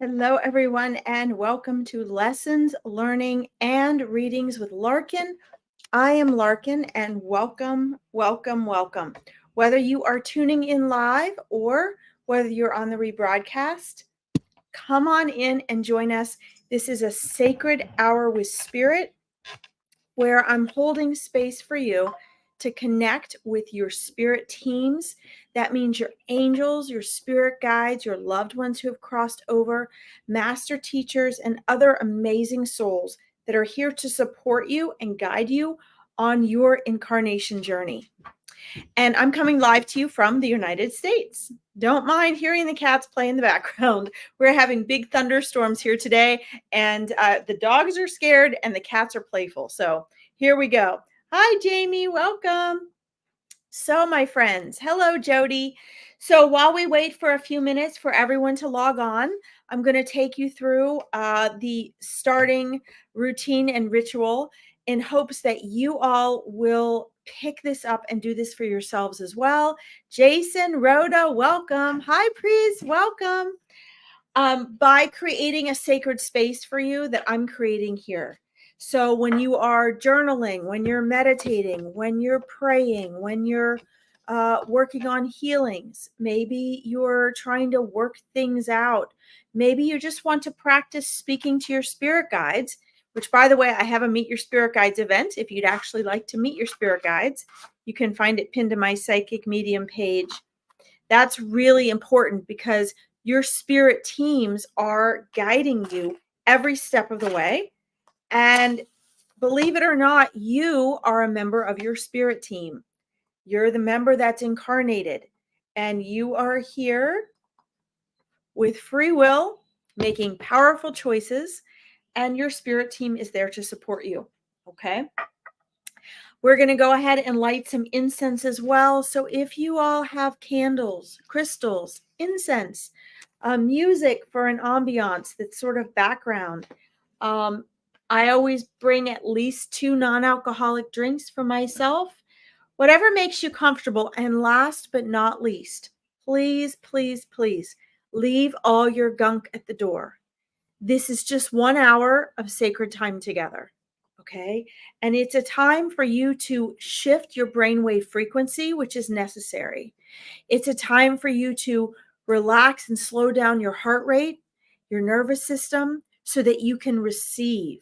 Hello, everyone, and welcome to Lessons, Learning, and Readings with Larkin. I am Larkin, and welcome, welcome, welcome. Whether you are tuning in live or whether you're on the rebroadcast, come on in and join us. This is a sacred hour with Spirit where I'm holding space for you to connect with your spirit teams. That means your angels, your spirit guides, your loved ones who have crossed over, master teachers, and other amazing souls that are here to support you and guide you on your incarnation journey. And I'm coming live to you from the United States. Don't mind hearing the cats play in the background. We're having big thunderstorms here today, and the dogs are scared and the cats are playful. So here we go. Hi, Jamie. Welcome. So, my friends, hello, Jody. So while we wait for a few minutes for everyone to log on, I'm going to take you through the starting routine and ritual in hopes that you all will pick this up and do this for yourselves as well. Jason, Rhoda, welcome. Hi, Priest, welcome. By creating a sacred space for you that I'm creating here. So when you are journaling, when you're meditating, when you're praying, when you're working on healings, maybe you're trying to work things out. Maybe you just want to practice speaking to your spirit guides, which, by the way, I have a Meet Your Spirit Guides event. If you'd actually like to meet your spirit guides, you can find it pinned to my Psychic Medium page. That's really important because your spirit teams are guiding you every step of the way. And believe it or not, you are a member of your spirit team. You're the member that's incarnated, and you are here with free will, making powerful choices, and your spirit team is there to support you. Okay. We're going to go ahead and light some incense as well. So if you all have candles, crystals, incense, music for an ambiance that's sort of background, I always bring at least 2 non-alcoholic drinks for myself. Whatever makes you comfortable. And last but not least, please, please, please leave all your gunk at the door. This is just 1 hour of sacred time together. Okay. And it's a time for you to shift your brainwave frequency, which is necessary. It's a time for you to relax and slow down your heart rate, your nervous system, so that you can receive.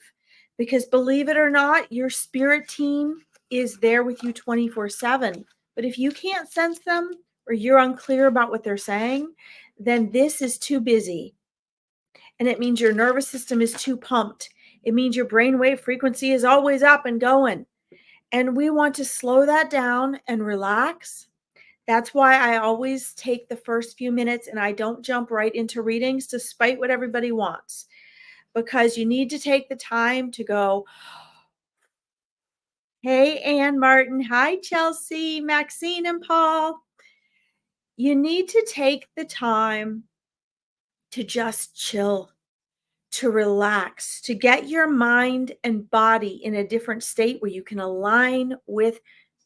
Because believe it or not, your spirit team is there with you 24/7. But if you can't sense them or you're unclear about what they're saying, then this is too busy. And it means your nervous system is too pumped. It means your brainwave frequency is always up and going. And we want to slow that down and relax. That's why I always take the first few minutes and I don't jump right into readings despite what everybody wants. Because you need to take the time to go, hey, Ann Martin. Hi, Chelsea, Maxine, and Paul. You need to take the time to just chill, to relax, to get your mind and body in a different state where you can align with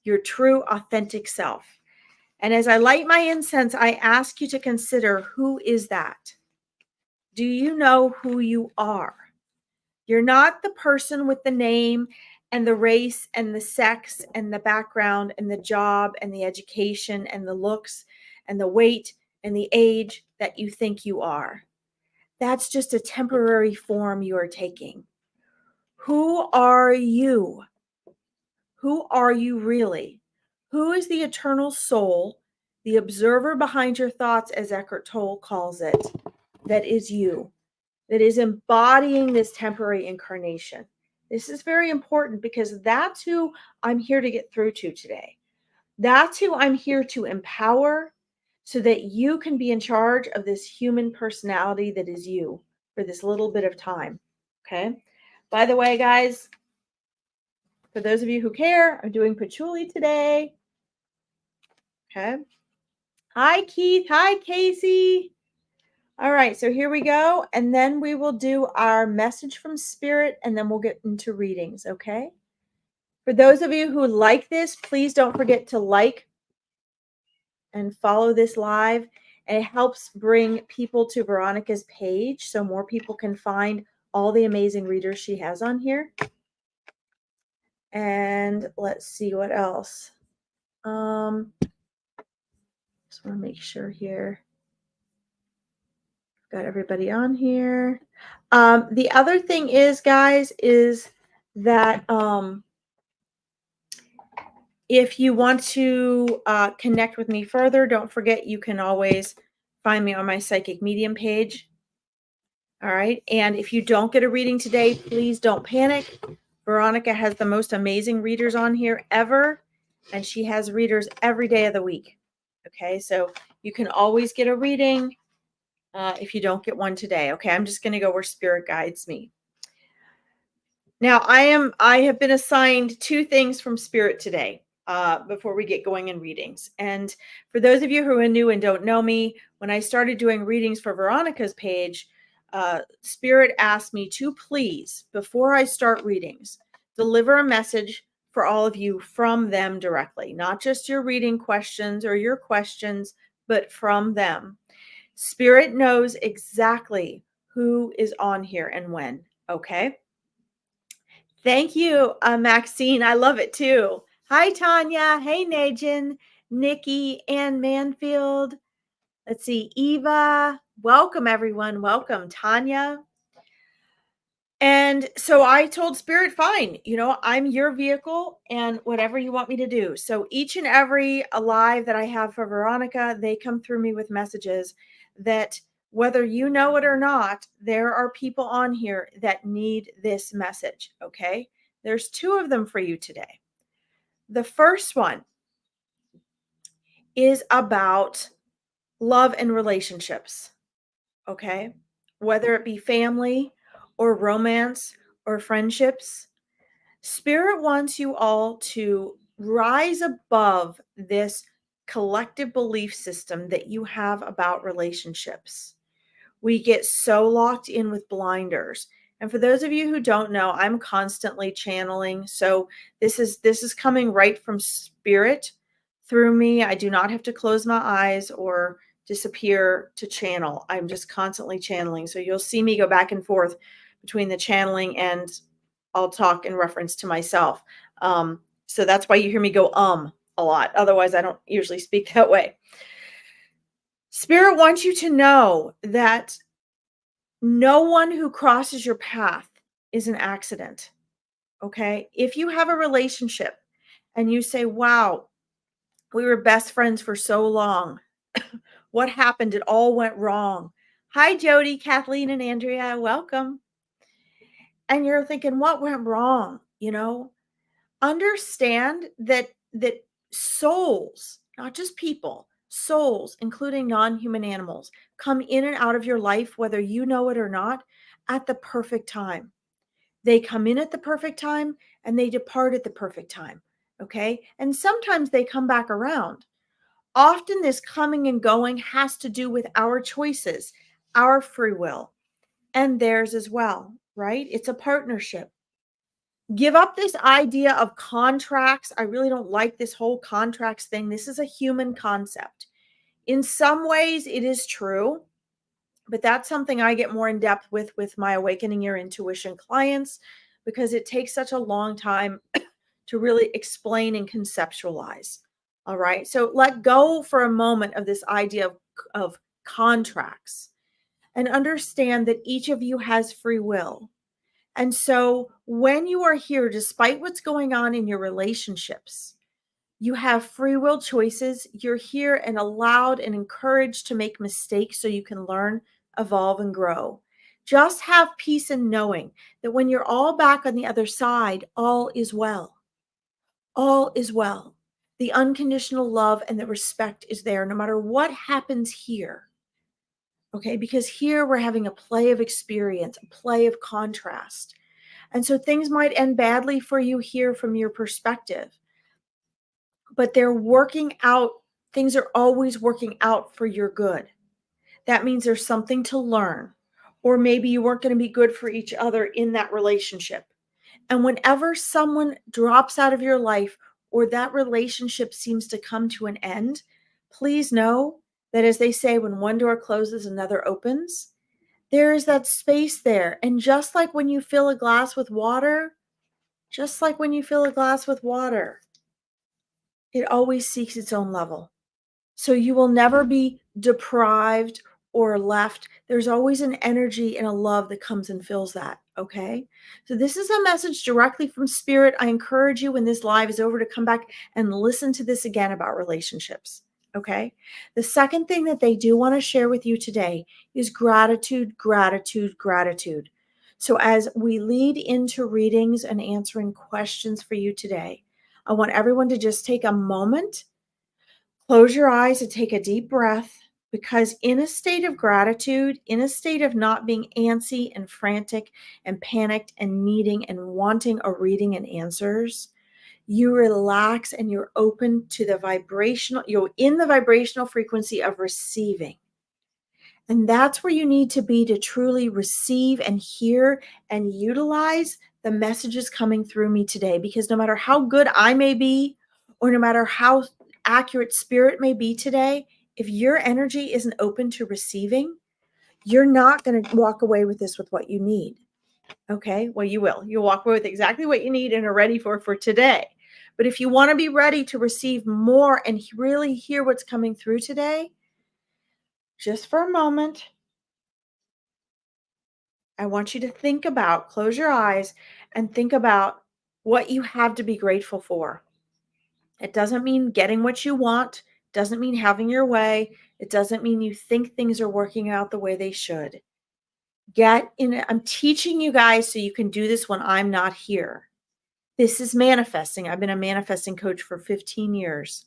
your true, authentic self. And as I light my incense, I ask you to consider, who is that? Do you know who you are? You're not the person with the name and the race and the sex and the background and the job and the education and the looks and the weight and the age that you think you are. That's just a temporary form you are taking. Who are you? Who are you really? Who is the eternal soul, the observer behind your thoughts, as Eckhart Tolle calls it, that is you, that is embodying this temporary incarnation? This is very important because that's who I'm here to get through to today. That's who I'm here to empower so that you can be in charge of this human personality that is you for this little bit of time. Okay. By the way, guys, for those of you who care, I'm doing patchouli today. Okay. Hi, Keith. Hi, Casey. All right. So here we go. And then we will do our message from spirit and then we'll get into readings. Okay. For those of you who like this, please don't forget to like and follow this live. and it helps bring people to Veronica's page so more people can find all the amazing readers she has on here. And let's see what else. Just want to make sure here. Got everybody on here. The other thing is, guys, is that if you want to connect with me further, don't forget you can always find me on my Psychic Medium page. All right. And if you don't get a reading today, please don't panic. Veronica has the most amazing readers on here ever, and she has readers every day of the week. Okay. So you can always get a reading if you don't get one today. Okay. I'm just going to go where Spirit guides me. Now, I have been assigned 2 things from Spirit today before we get going in readings. And for those of you who are new and don't know me, when I started doing readings for Veronica's page, Spirit asked me to please, before I start readings, deliver a message for all of you from them directly, not just your reading questions or your questions, but from them. Spirit knows exactly who is on here and when. Okay. Thank you, Maxine. I love it too. Hi, Tanya. Hey, Najin, Nikki, Ann Manfield. Let's see, Eva. Welcome, everyone. Welcome, Tanya. And so I told Spirit, fine, I'm your vehicle and whatever you want me to do. So each and every live that I have for Veronica, they come through me with messages that whether you know it or not, there are people on here that need this message. Okay. There's 2 of them for you today. The first one is about love and relationships. Okay. Whether it be family or romance or friendships, Spirit wants you all to rise above this collective belief system that you have about relationships. We get so locked in with blinders. And for those of you who don't know, I'm constantly channeling. So this is coming right from Spirit through me. I do not have to close my eyes or disappear to channel. I'm just constantly channeling. So you'll see me go back and forth between the channeling and I'll talk in reference to myself. So that's why you hear me go a lot. Otherwise, I don't usually speak that way. Spirit wants you to know that no one who crosses your path is an accident. Okay. If you have a relationship and you say, wow, we were best friends for so long. What happened? It all went wrong. Hi, Jody, Kathleen, and Andrea. Welcome. And you're thinking, what went wrong? Understand that souls, not just people, souls, including non-human animals, come in and out of your life, whether you know it or not, at the perfect time. They come in at the perfect time and they depart at the perfect time. Okay. And sometimes they come back around. Often this coming and going has to do with our choices, our free will, and theirs as well, right? It's a partnership. Give up this idea of contracts. I really don't like this whole contracts thing. This is a human concept. In some ways, it is true, but that's something I get more in depth with my Awakening Your Intuition clients because it takes such a long time to really explain and conceptualize. All right. So let go for a moment of this idea of contracts and understand that each of you has free will. And so when you are here, despite what's going on in your relationships, you have free will choices. You're here and allowed and encouraged to make mistakes so you can learn, evolve, and grow. Just have peace in knowing that when you're all back on the other side, all is well. All is well. The unconditional love and the respect is there no matter what happens here. Okay, because here we're having a play of experience, a play of contrast. And so things might end badly for you here from your perspective, but they're working out. Things are always working out for your good. That means there's something to learn, or maybe you weren't going to be good for each other in that relationship. And whenever someone drops out of your life or that relationship seems to come to an end, please know that, as they say, when one door closes, another opens. There is that space there. And just like when you fill a glass with water, just like when you fill a glass with water, it always seeks its own level. So you will never be deprived or left. There's always an energy and a love that comes and fills that. Okay. So this is a message directly from Spirit. I encourage you, when this live is over, to come back and listen to this again about relationships. Okay. The second thing that they do want to share with you today is gratitude, gratitude, gratitude. So as we lead into readings and answering questions for you today, I want everyone to just take a moment. Close your eyes and take a deep breath, because in a state of gratitude, in a state of not being antsy and frantic and panicked and needing and wanting a reading and answers, you relax and you're open to you're in the vibrational frequency of receiving. And that's where you need to be to truly receive and hear and utilize the messages coming through me today. Because no matter how good I may be, or no matter how accurate Spirit may be today, if your energy isn't open to receiving, you're not going to walk away with this with what you need. Okay? Well, you will. You'll walk away with exactly what you need and are ready for today. But if you want to be ready to receive more and really hear what's coming through today, just for a moment, I want you to close your eyes and think about what you have to be grateful for. It doesn't mean getting what you want, doesn't mean having your way, it doesn't mean you think things are working out the way they should. I'm teaching you guys so you can do this when I'm not here. This is manifesting. I've been a manifesting coach for 15 years.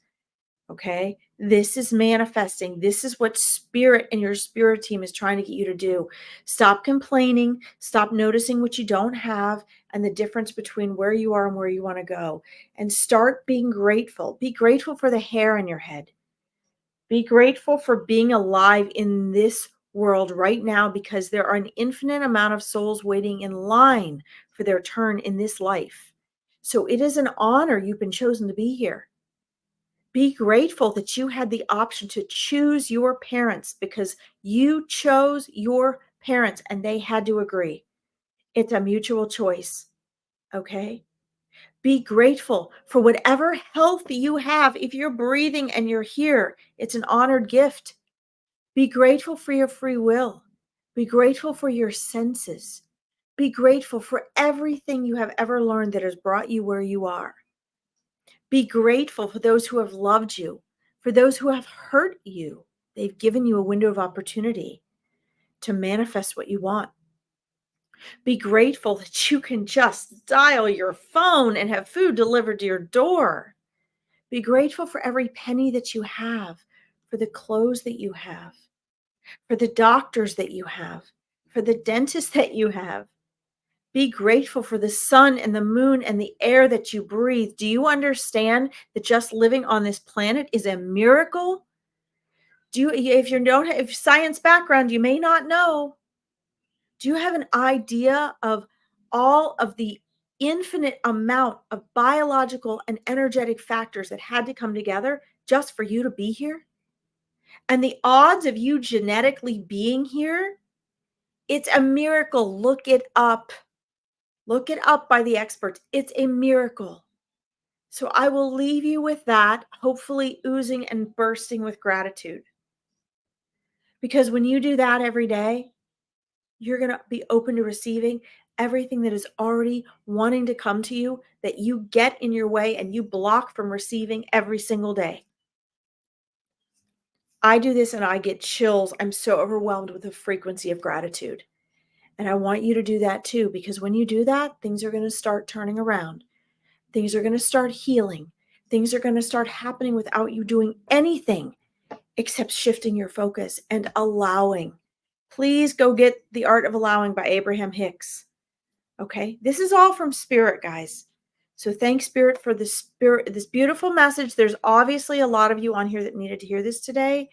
Okay. This is manifesting. This is what Spirit and your spirit team is trying to get you to do. Stop complaining. Stop noticing what you don't have and the difference between where you are and where you want to go. And start being grateful. Be grateful for the hair in your head. Be grateful for being alive in this world right now, because there are an infinite amount of souls waiting in line for their turn in this life. So it is an honor you've been chosen to be here. Be grateful that you had the option to choose your parents, because you chose your parents and they had to agree. It's a mutual choice. Okay? Be grateful for whatever health you have. If you're breathing and you're here, it's an honored gift. Be grateful for your free will. Be grateful for your senses. Be grateful for everything you have ever learned that has brought you where you are. Be grateful for those who have loved you, for those who have hurt you. They've given you a window of opportunity to manifest what you want. Be grateful that you can just dial your phone and have food delivered to your door. Be grateful for every penny that you have, for the clothes that you have, for the doctors that you have, for the dentist that you have. Be grateful for the sun and the moon and the air that you breathe. Do you understand that just living on this planet is a miracle? If science background, you may not know. Do you have an idea of all of the infinite amount of biological and energetic factors that had to come together just for you to be here? And the odds of you genetically being here, it's a miracle. Look it up. Look it up by the experts. It's a miracle. So I will leave you with that, hopefully oozing and bursting with gratitude. Because when you do that every day, you're going to be open to receiving everything that is already wanting to come to you, that you get in your way and you block from receiving every single day. I do this and I get chills. I'm so overwhelmed with the frequency of gratitude. And I want you to do that too, because when you do that, things are going to start turning around. Things are going to start healing. Things are going to start happening without you doing anything except shifting your focus and allowing. Please go get The Art of Allowing by Abraham Hicks. Okay? This is all from Spirit, guys. So thank Spirit for this beautiful message. There's obviously a lot of you on here that needed to hear this today,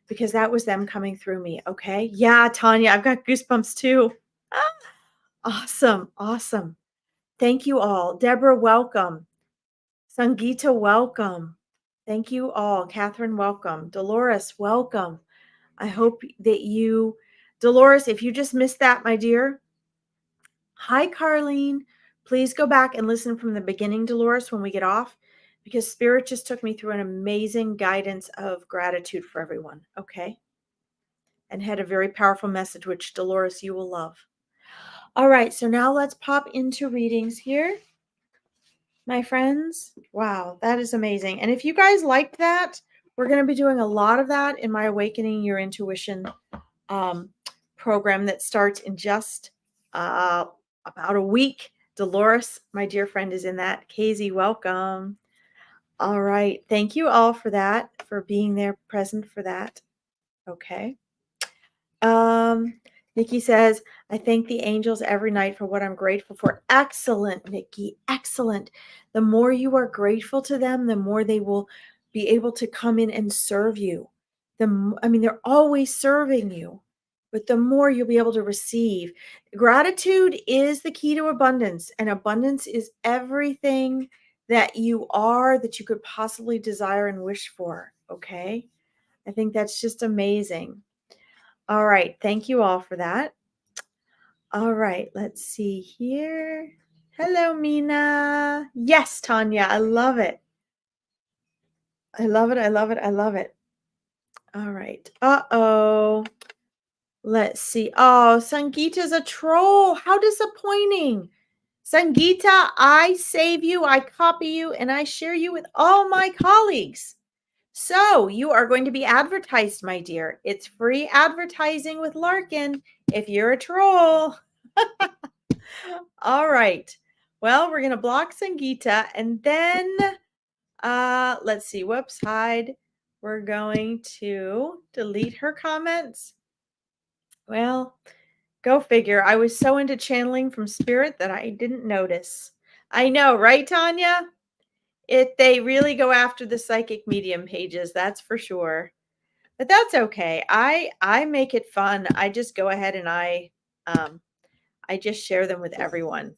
because that was them coming through me. Okay? Yeah, Tanya, I've got goosebumps too. Awesome. Awesome. Thank you all. Deborah, welcome. Sangeeta, welcome. Thank you all. Catherine, welcome. Dolores, welcome. I hope that Dolores, if you just missed that, my dear, hi, Carlene. Please go back and listen from the beginning, Dolores, when we get off, because Spirit just took me through an amazing guidance of gratitude for everyone, okay? And had a very powerful message, which, Dolores, you will love. All right, so now let's pop into readings here, my friends. Wow, that is amazing. And if you guys liked that, we're going to be doing a lot of that in my Awakening Your Intuition program that starts in just about a week. Dolores, my dear friend, is in that. Casey, welcome. All right. Thank you all for that, for being there, present for that. Okay. Nikki says, I thank the angels every night for what I'm grateful for. Excellent, Nikki. Excellent. The more you are grateful to them, the more they will be able to come in and serve you. They're always serving you, but the more you'll be able to receive. Gratitude is the key to abundance, and abundance is everything that you are, that you could possibly desire and wish for. Okay. I think that's just amazing. All right. Thank you all for that. All right. Let's see here. Hello, Mina. Yes, Tanya. I love it. I love it. I love it. I love it. All right. Uh-oh. Let's see. Oh, Sangeeta's a troll. How disappointing. Sangeeta, I save you, I copy you, and I share you with all my colleagues. So you are going to be advertised, my dear. It's free advertising with Larkin if you're a troll. All right. Well, we're going to block Sangeeta and then let's see. Whoops, hide. We're going to delete her comments. Well, go figure. I was so into channeling from spirit that I didn't notice. I know, right, Tanya? They really go after the psychic medium pages, that's for sure. But that's okay. I make it fun. I just go ahead and I just share them with everyone.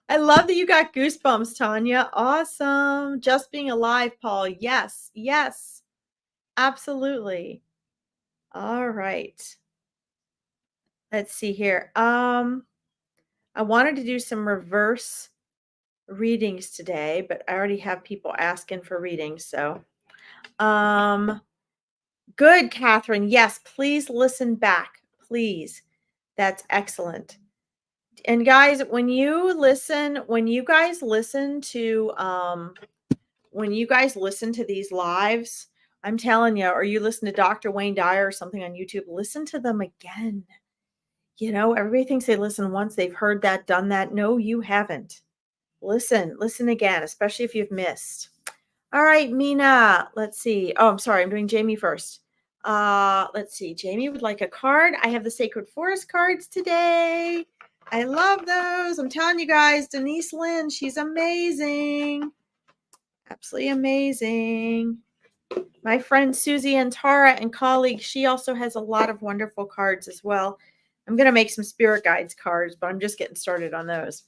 I love that you got goosebumps, Tanya. Awesome. Just being alive, Paul. Yes. Yes. Absolutely. All right. Let's see here. I wanted to do some reverse readings today, but I already have people asking for readings, so good, Catherine. Yes, please listen back. Please. That's excellent. And guys, when you guys listen to these lives, I'm telling you, or you listen to Dr. Wayne Dyer or something on YouTube, listen to them again. You know, everybody thinks they listen once, they've heard that, done that. No, you haven't. Listen again, especially if you've missed. All right, Mina, let's see. Oh, I'm sorry, I'm doing Jamie first. Let's see. Jamie would like a card. I have the Sacred Forest cards today. I love those. I'm telling you guys, Denise Lynn, she's amazing. Absolutely amazing. My friend Susie Antara and colleague, she also has a lot of wonderful cards as well. I'm going to make some spirit guides cards, but I'm just getting started on those.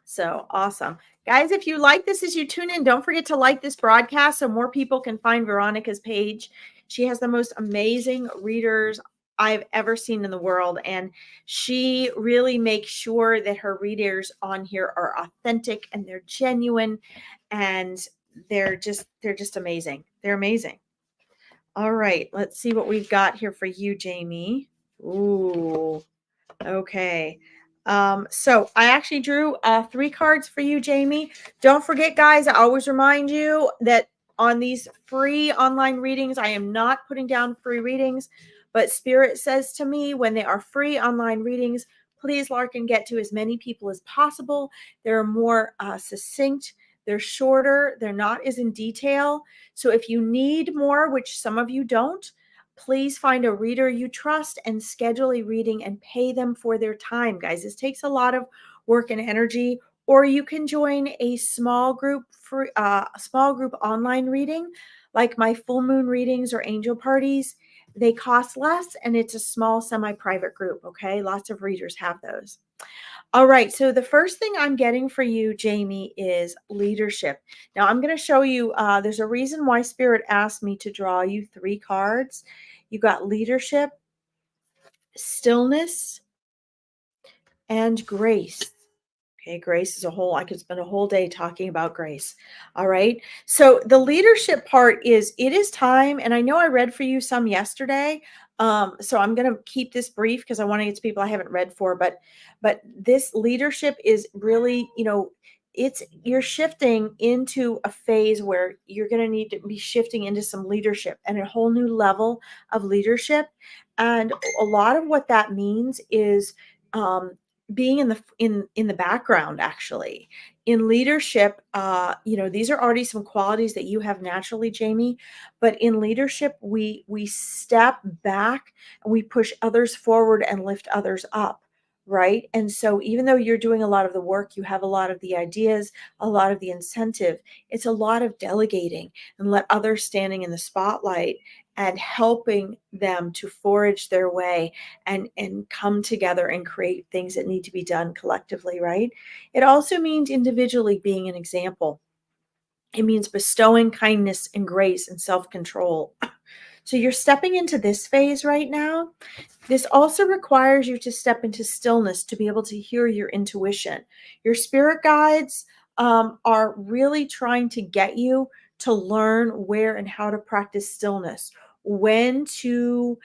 So awesome. Guys, if you like this as you tune in, don't forget to like this broadcast so more people can find Veronica's page. She has the most amazing readers I've ever seen in the world. And she really makes sure that her readers on here are authentic and they're genuine and they're just amazing. They're amazing. All right, let's see what we've got here for you, Jamie. Ooh, okay. So I actually drew 3 cards for you, Jamie. Don't forget, guys, I always remind you that on these free online readings, I am not putting down free readings, but Spirit says to me when they are free online readings, please, Larkin, get to as many people as possible. They're more succinct. They're shorter. They're not as in detail. So if you need more, which some of you don't, please find a reader you trust and schedule a reading and pay them for their time. Guys, this takes a lot of work and energy. Or you can join a small group online reading, like my full moon readings or angel parties. They cost less and it's a small semi-private group. Okay, lots of readers have those. All right. So the first thing I'm getting for you, Jamie, is leadership. Now I'm going to show you, there's a reason why Spirit asked me to draw you 3 cards. You got leadership, stillness, and grace. Okay, grace is a whole, I could spend a whole day talking about grace. All right. So the leadership part is it is time. And I know I read for you some yesterday. So I'm going to keep this brief because I want to get to people I haven't read for, but this leadership is really, it's you're shifting into a phase where you're going to need to be shifting into some leadership and a whole new level of leadership. And a lot of what that means is being in the background, actually in leadership. These are already some qualities that you have naturally, Jamie, but in leadership we step back and we push others forward and lift others up, right? And so even though you're doing a lot of the work, you have a lot of the ideas, a lot of the incentive, it's a lot of delegating and let others standing in the spotlight and helping them to forage their way and come together and create things that need to be done collectively, right? It also means individually being an example. It means bestowing kindness and grace and self-control. So you're stepping into this phase right now. This also requires you to step into stillness to be able to hear your intuition. Your spirit guides are really trying to get you to learn where and how to practice stillness, when to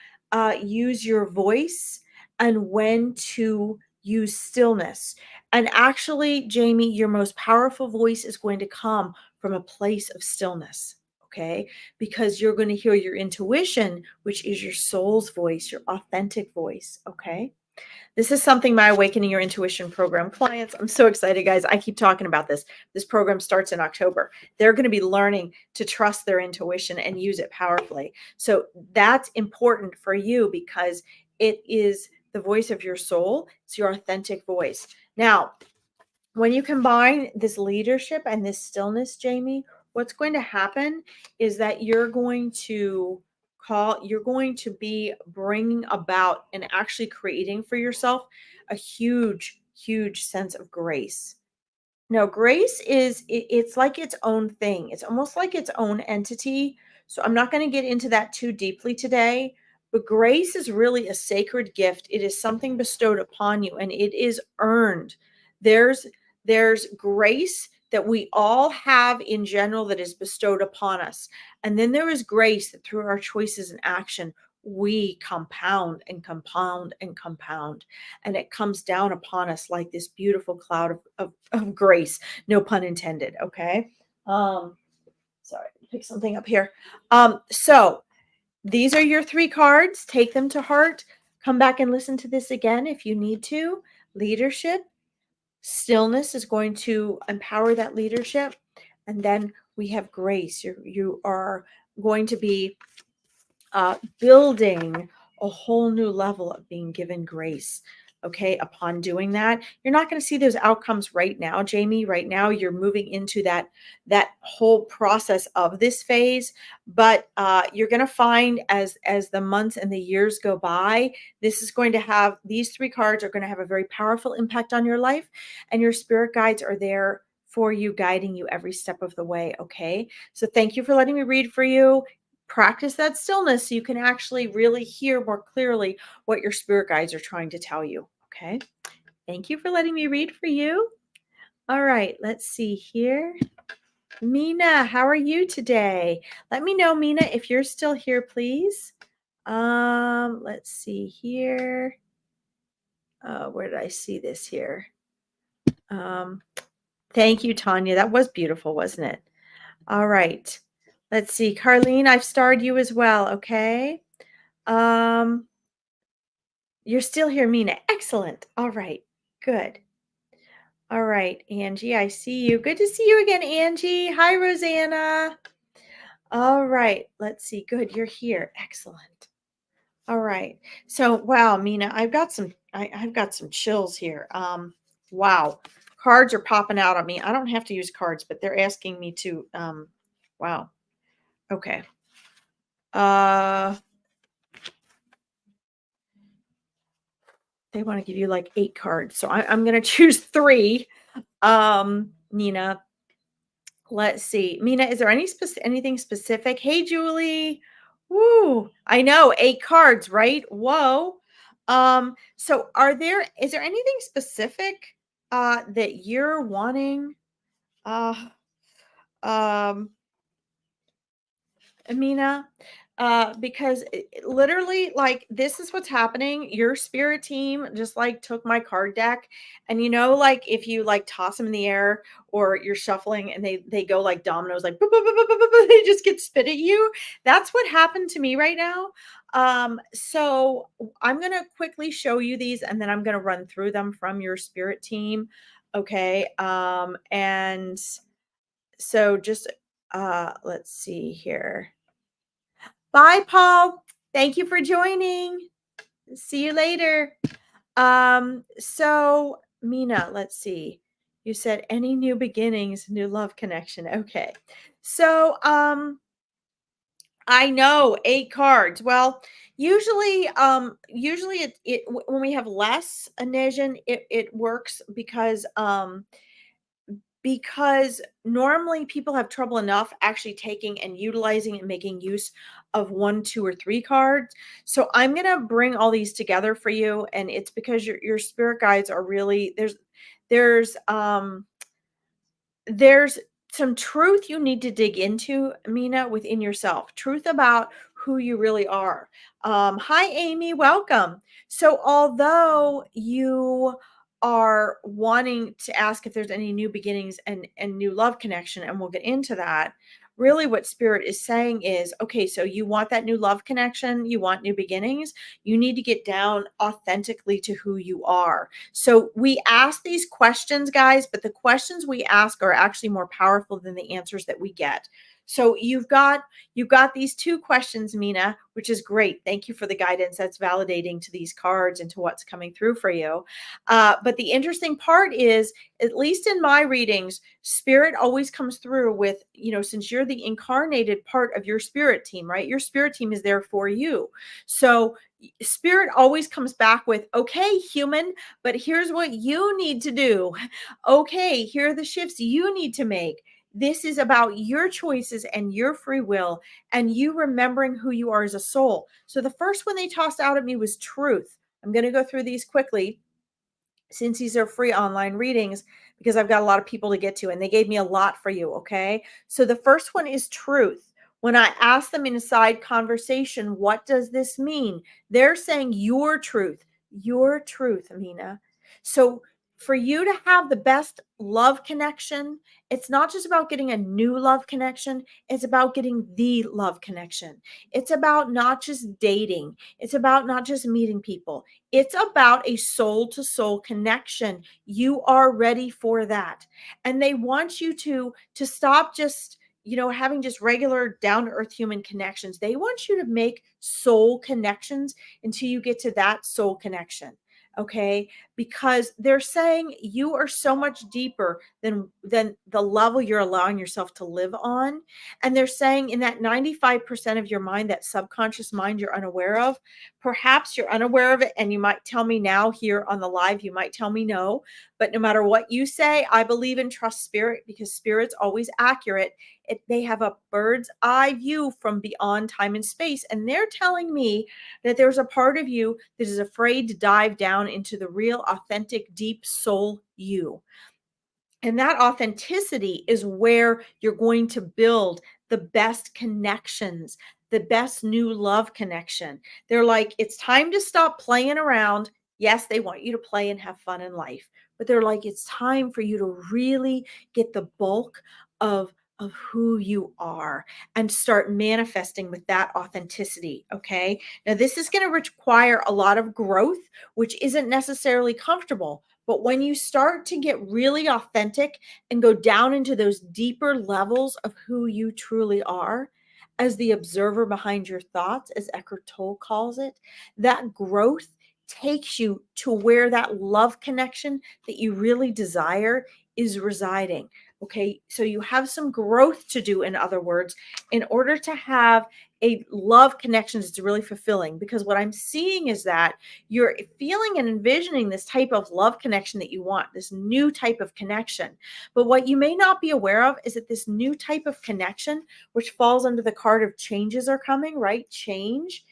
use your voice, and when to use stillness. And actually, Jamie, your most powerful voice is going to come from a place of stillness. Okay, because you're going to hear your intuition, which is your soul's voice, your authentic voice. Okay. This is something my Awakening Your Intuition program clients, I'm so excited, guys. I keep talking about this. This program starts in October. They're going to be learning to trust their intuition and use it powerfully. So that's important for you because it is the voice of your soul. It's your authentic voice. Now, when you combine this leadership and this stillness, Jamie, what's going to happen is that you're going to be bringing about and actually creating for yourself a huge, huge sense of grace. No, grace it's like its own thing. It's almost like its own entity. So I'm not going to get into that too deeply today, but grace is really a sacred gift. It is something bestowed upon you and it is earned. There's there's grace that we all have in general that is bestowed upon us. And then there is grace that through our choices and action we compound and compound and compound, and it comes down upon us like this beautiful cloud of grace, no pun intended. Okay. um Sorry, pick something up here. So these are your 3 cards. Take them to heart. Come back and listen to this again if you need to. Leadership, stillness is going to empower that leadership, and then we have grace. You are going to be building a whole new level of being given grace. Okay, upon doing that, you're not going to see those outcomes right now, Jamie. Right now, you're moving into that whole process of this phase, but you're going to find as the months and the years go by, this is going to have these 3 cards are going to have a very powerful impact on your life, and your spirit guides are there for you, guiding you every step of the way. Okay, so thank you for letting me read for you. Practice that stillness so you can actually really hear more clearly what your spirit guides are trying to tell you. Okay. Thank you for letting me read for you. All right. Let's see here. Mina, how are you today? Let me know, Mina, if you're still here, please. Let's see here. Where did I see this here? Um, Thank you, Tanya. That was beautiful, wasn't it? All right. Let's see. Carlene, I've starred you as well. Okay. Um, You're still here, Mina. Excellent. All right. Good. All right, Angie, I see you. Good to see you again, Angie. Hi, Rosanna. All right. Let's see. Good. You're here. Excellent. All right. So, wow, Mina, I've got some chills here. Wow. Cards are popping out on me. I don't have to use cards, but they're asking me to wow. Okay. Uh They want to give you like 8 cards. So I'm going to choose 3. Nina, let's see. Mina, is there anything specific? Hey, Julie. Woo. I know, 8 cards, right? Whoa. So is there anything specific that you're wanting? Um Amina, because literally, like, this is what's happening. Your spirit team just like took my card deck, and like if you like toss them in the air or you're shuffling and they go like dominoes, like boop, boop, boop, boop, boop, boop, they just get spit at you. That's what happened to me right now. So I'm gonna quickly show you these, and then I'm gonna run through them from your spirit team. Okay. And so just let's see here. Bye, Paul. Thank you for joining. See you later. So Mina, let's see. You said any new beginnings, new love connection. Okay. So I know 8 cards. Well, usually when we have less Anesian, it works because normally people have trouble enough actually taking and utilizing and making use of 1, 2, or 3 cards. So I'm going to bring all these together for you, and it's because your spirit guides are really there's there's some truth you need to dig into, Mina, within yourself. Truth about who you really are. Hi, Amy. Welcome. So, although you are wanting to ask if there's any new beginnings and new love connection, and we'll get into that. Really, what Spirit is saying is, okay, so you want that new love connection, you want new beginnings, you need to get down authentically to who you are. So we ask these questions, guys, but the questions we ask are actually more powerful than the answers that we get. So you've got these 2 questions, Mina, which is great. Thank you for the guidance. That's validating to these cards and to what's coming through for you. But the interesting part is, at least in my readings, spirit always comes through with, since you're the incarnated part of your spirit team, right? Your spirit team is there for you. So spirit always comes back with, okay, human, but here's what you need to do. Okay, here are the shifts you need to make. This is about your choices and your free will and you remembering who you are as a soul. So the first one they tossed out at me was truth. I'm going to go through these quickly since these are free online readings because I've got a lot of people to get to, and they gave me a lot for you. Okay. So the first one is truth. When I ask them in a side conversation, what does this mean? They're saying your truth, Amina. So for you to have the best love connection, it's not just about getting a new love connection. It's about getting the love connection. It's about not just dating. It's about not just meeting people. It's about a soul to soul connection. You are ready for that. And they want you to stop just having just regular down to earth human connections. They want you to make soul connections until you get to that soul connection. Okay, because they're saying you are so much deeper than the level you're allowing yourself to live on. And they're saying in that 95% of your mind, that subconscious mind you're unaware of, perhaps you're unaware of it, and you might tell me now here on the live, you might tell me no, but no matter what you say, I believe and trust spirit, because spirit's always accurate. They have a bird's eye view from beyond time and space, and they're telling me that there's a part of you that is afraid to dive down into the real, authentic, deep soul you. And that authenticity is where you're going to build the best connections, the best new love connection. They're like, it's time to stop playing around. Yes, they want you to play and have fun in life, but they're like, it's time for you to really get the bulk of who you are and start manifesting with that authenticity. Okay. Now, this is going to require a lot of growth, which isn't necessarily comfortable. But when you start to get really authentic and go down into those deeper levels of who you truly are, as the observer behind your thoughts, as Eckhart Tolle calls it, that growth takes you to where that love connection that you really desire is residing. Okay, so you have some growth to do, in other words, in order to have a love connection that's really fulfilling, because what I'm seeing is that you're feeling and envisioning this type of love connection that you want, this new type of connection. But what you may not be aware of is that this new type of connection, which falls under the card of changes are coming, right? Change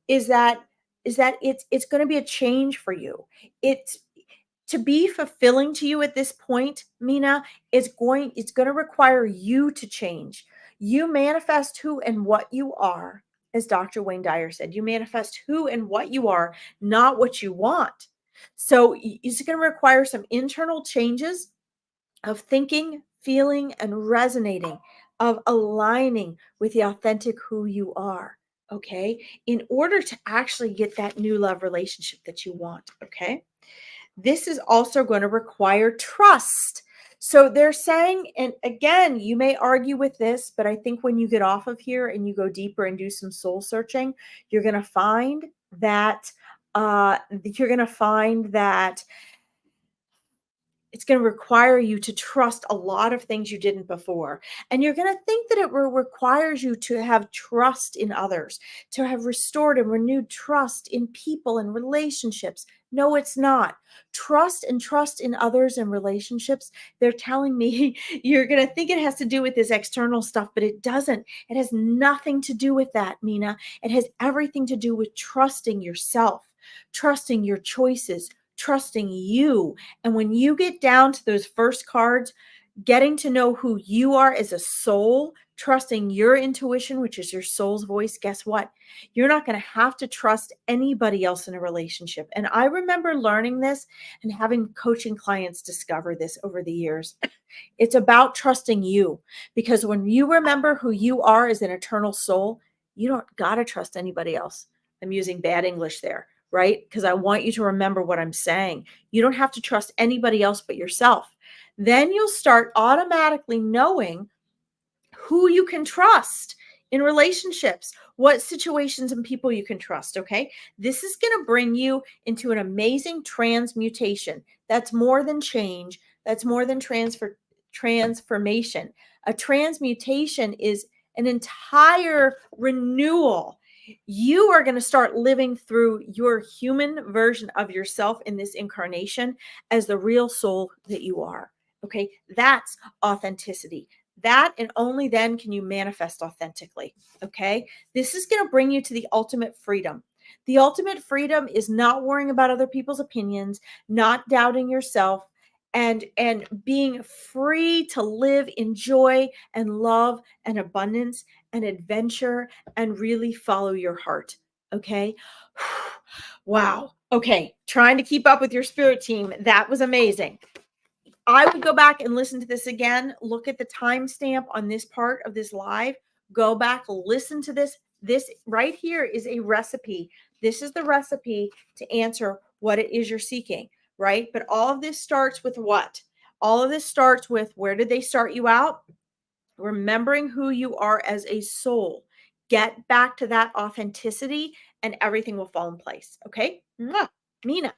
is that it's going to be a change for you. It's to be fulfilling to you at this point, Mina, it's going to require you to change. You manifest who and what you are, as Dr. Wayne Dyer said. You manifest who and what you are, not what you want. So it's going to require some internal changes of thinking, feeling, and resonating, of aligning with the authentic who you are, okay? In order to actually get that new love relationship that you want, okay? This is also going to require trust. So they're saying, and again, you may argue with this, but I think when you get off of here and you go deeper and do some soul searching, you're going to find that you're going to find that it's going to require you to trust a lot of things you didn't before. And you're going to think that it requires you to have trust in others, to have restored and renewed trust in people and relationships. No, it's not. Trust in others and relationships. They're telling me you're going to think it has to do with this external stuff, but it doesn't. It has nothing to do with that, Mina. It has everything to do with trusting yourself, trusting your choices, trusting you. And when you get down to those first cards, getting to know who you are as a soul, trusting your intuition, which is your soul's voice, guess what? You're not going to have to trust anybody else in a relationship. And I remember learning this and having coaching clients discover this over the years. It's about trusting you, because when you remember who you are as an eternal soul, you don't got to trust anybody else. I'm using bad English there, right? Because I want you to remember what I'm saying. You don't have to trust anybody else but yourself. Then you'll start automatically knowing who you can trust in relationships, what situations and people you can trust, okay? This is going to bring you into an amazing transmutation. That's more than change. That's more than transformation. A transmutation is an entire renewal. You are going to start living through your human version of yourself in this incarnation as the real soul that you are. Okay, that's authenticity. That and only then can you manifest authentically. Okay, this is going to bring you to the ultimate freedom. The ultimate freedom is not worrying about other people's opinions, not doubting yourself, and being free to live in joy and love and abundance and adventure and really follow your heart. Okay. Wow. Okay. Trying to keep up with your spirit team. That was amazing. I would go back and listen to this again. Look at the timestamp on this part of this live. Go back, listen to this. This right here is a recipe. This is the recipe to answer what it is you're seeking, right? But all of this starts with what? All of this starts with, where did they start you out? Remembering who you are as a soul. Get back to that authenticity and everything will fall in place. Okay? Mwah. Mina,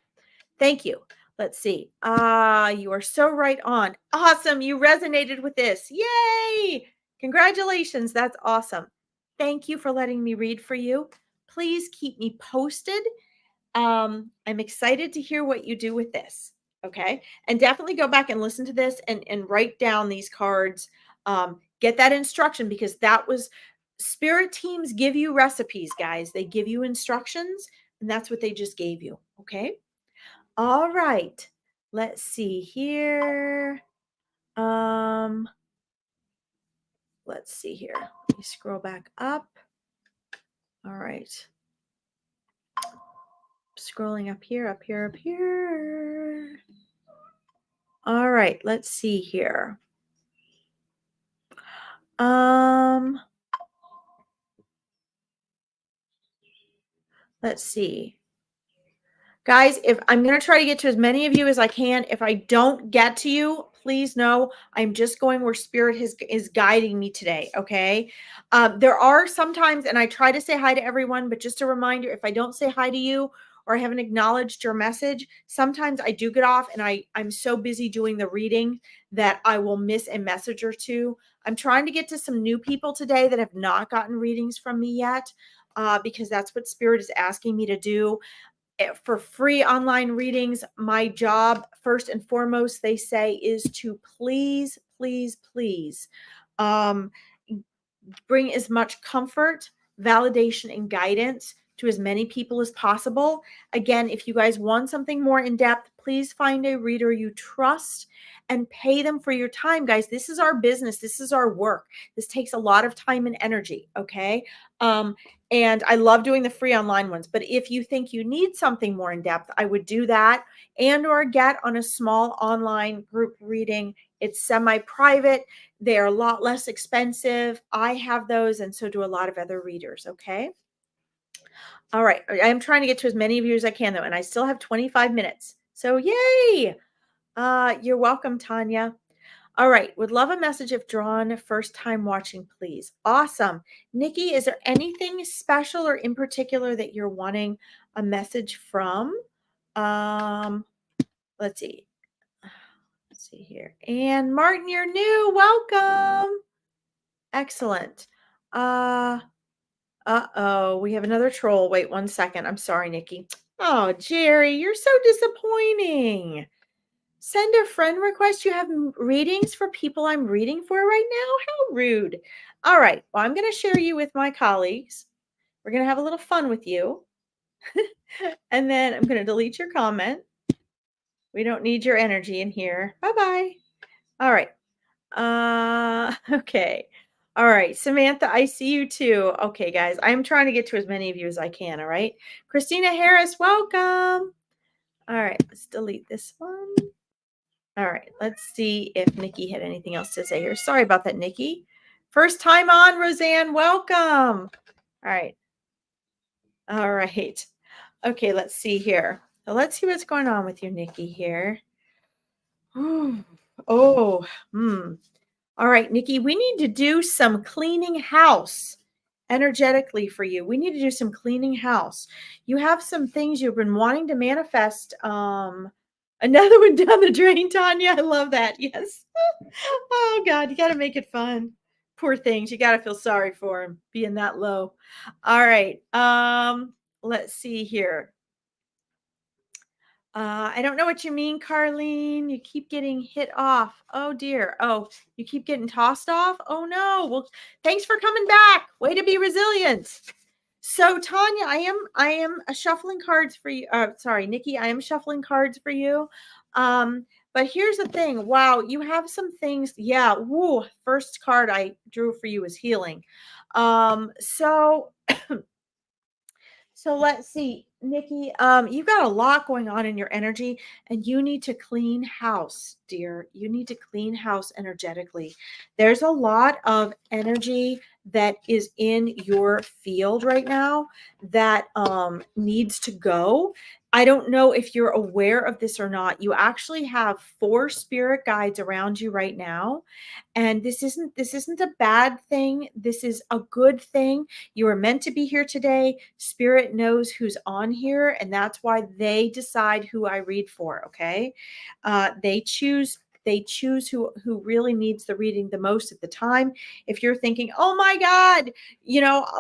thank you. Let's see. You are so right on. Awesome. You resonated with this. Yay. Congratulations. That's awesome. Thank you for letting me read for you. Please keep me posted. I'm excited to hear what you do with this. Okay. And definitely go back and listen to this and write down these cards. Get that instruction, because that was spirit teams give you recipes, guys. They give you instructions, and that's what they just gave you. Okay. All right. Let's see here. Let's see here. Let me scroll back up. All right. Scrolling up here, up here, up here. All right, let's see here. Let's see. Guys, if I'm going to try to get to as many of you as I can. If I don't get to you, please know I'm just going where spirit is guiding me today. Okay. There are sometimes, and I try to say hi to everyone, but just a reminder, if I don't say hi to you or I haven't acknowledged your message, sometimes I do get off and I'm so busy doing the reading that I will miss a message or two. I'm trying to get to some new people today that have not gotten readings from me yet, because that's what Spirit is asking me to do. For free online readings, my job, first and foremost, they say, is to please, please, please um, bring as much comfort, validation, and guidance to as many people as possible. Again, if you guys want something more in depth, please find a reader you trust and pay them for your time, guys. This is our business. This is our work. This takes a lot of time and energy. Okay. And I love doing the free online ones, but if you think you need something more in depth, I would do that and or get on a small online group reading. It's semi-private. They're a lot less expensive. I have those, and so do a lot of other readers. Okay. All right. I'm trying to get to as many of you as I can, though, and I still have 25 minutes. So yay. You're welcome, Tanya. All right. Would love a message if drawn first time watching, please. Awesome. Nikki, is there anything special or in particular that you're wanting a message from? Let's see. Let's see here. And Martin, you're new. Welcome. Excellent. Uh-oh, we have another troll. Wait 1 second. I'm sorry, Nikki. Oh, Jerry, you're so disappointing. Send a friend request. You have readings for people I'm reading for right now? How rude. All right. Well, I'm going to share you with my colleagues. We're going to have a little fun with you. And then I'm going to delete your comment. We don't need your energy in here. Bye-bye. All right. Okay. All right. Samantha, I see you too. Okay, guys. I'm trying to get to as many of you as I can. All right. Christina Harris, welcome. All right. Let's delete this one. All right. Let's see if Nikki had anything else to say here. Sorry about that, Nikki. First time on, Roseanne. Welcome. All right. All right. Okay. Let's see here. So let's see what's going on with you, Nikki, here. Oh, All right, Nikki, we need to do some cleaning house energetically for you. We need to do some cleaning house. You have some things you've been wanting to manifest. Another one down the drain, Tanya. I love that. Yes. Oh God, you got to make it fun. Poor things. You got to feel sorry for them being that low. All right. Let's see here. I don't know what you mean, Carlene. You keep getting hit off. Oh dear. Oh, you keep getting tossed off. Oh no. Well, thanks for coming back. Way to be resilient. So Tanya, I am shuffling cards for you. Sorry, Nikki, I am shuffling cards for you. But here's the thing. Wow, you have some things. Yeah. Woo. First card I drew for you is healing. So let's see, Nikki, you've got a lot going on in your energy and you need to clean house, dear. You need to clean house energetically. There's a lot of energy that is in your field right now that needs to go. I don't know if you're aware of this or not. You actually have 4 spirit guides around you right now. And this isn't a bad thing. This is a good thing. You are meant to be here today. Spirit knows who's on here, and that's why they decide who I read for. Okay, they choose who really needs the reading the most at the time. If you're thinking, oh my God,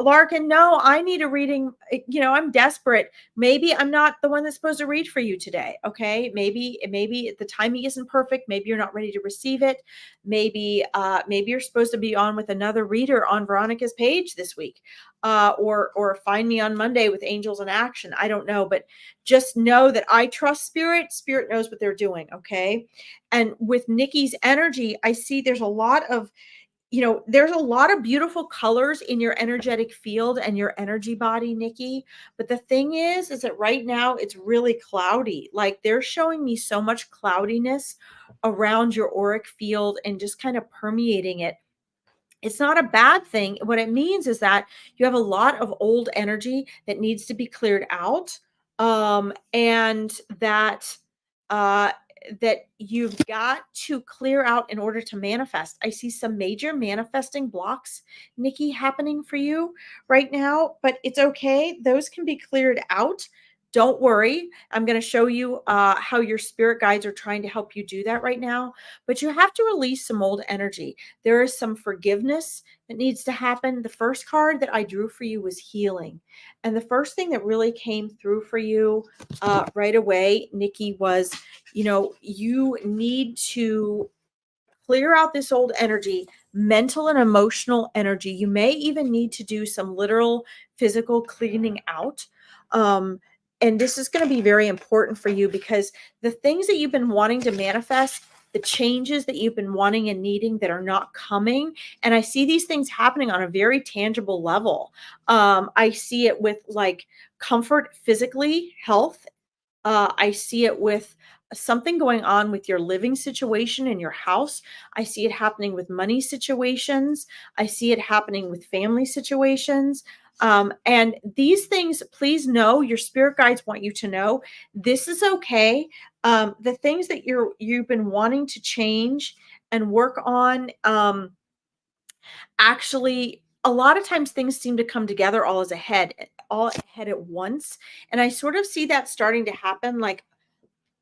Larkin, no, I need a reading. I'm desperate. Maybe I'm not the one that's supposed to read for you today. Okay, maybe the timing isn't perfect. Maybe you're not ready to receive it. Maybe you're supposed to be on with another reader on Veronica's page this week, or find me on Monday with Angels in Action. I don't know, but just know that I trust Spirit. Spirit knows what they're doing. Okay, and with Nikki's energy, I see there's a lot of beautiful colors in your energetic field and your energy body, Nikki. But the thing is that right now it's really cloudy. Like they're showing me so much cloudiness around your auric field and just kind of permeating it. It's not a bad thing. What it means is that you have a lot of old energy that needs to be cleared out, and that you've got to clear out in order to manifest. I see some major manifesting blocks, Nikki, happening for you right now, but it's okay. Those can be cleared out. Don't worry. I'm going to show you how your spirit guides are trying to help you do that right now. But you have to release some old energy. There is some forgiveness that needs to happen. The first card that I drew for you was healing. And the first thing that really came through for you right away, Nikki, was, you need to clear out this old energy, mental and emotional energy. You may even need to do some literal physical cleaning out. And this is going to be very important for you because the things that you've been wanting to manifest, the changes that you've been wanting and needing that are not coming. And I see these things happening on a very tangible level. I see it with like comfort physically, health. I see it with something going on with your living situation in your house. I see it happening with money situations. I see it happening with family situations. And these things, please know, your spirit guides want you to know this is okay. The things that you've been wanting to change and work on, actually, a lot of times things seem to come together all ahead at once. And I sort of see that starting to happen like,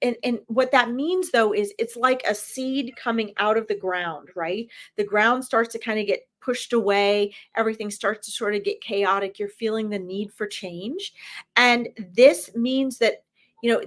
and what that means though is it's like a seed coming out of the ground, right? The ground starts to kind of get pushed away, everything starts to sort of get chaotic, you're feeling the need for change. And this means that,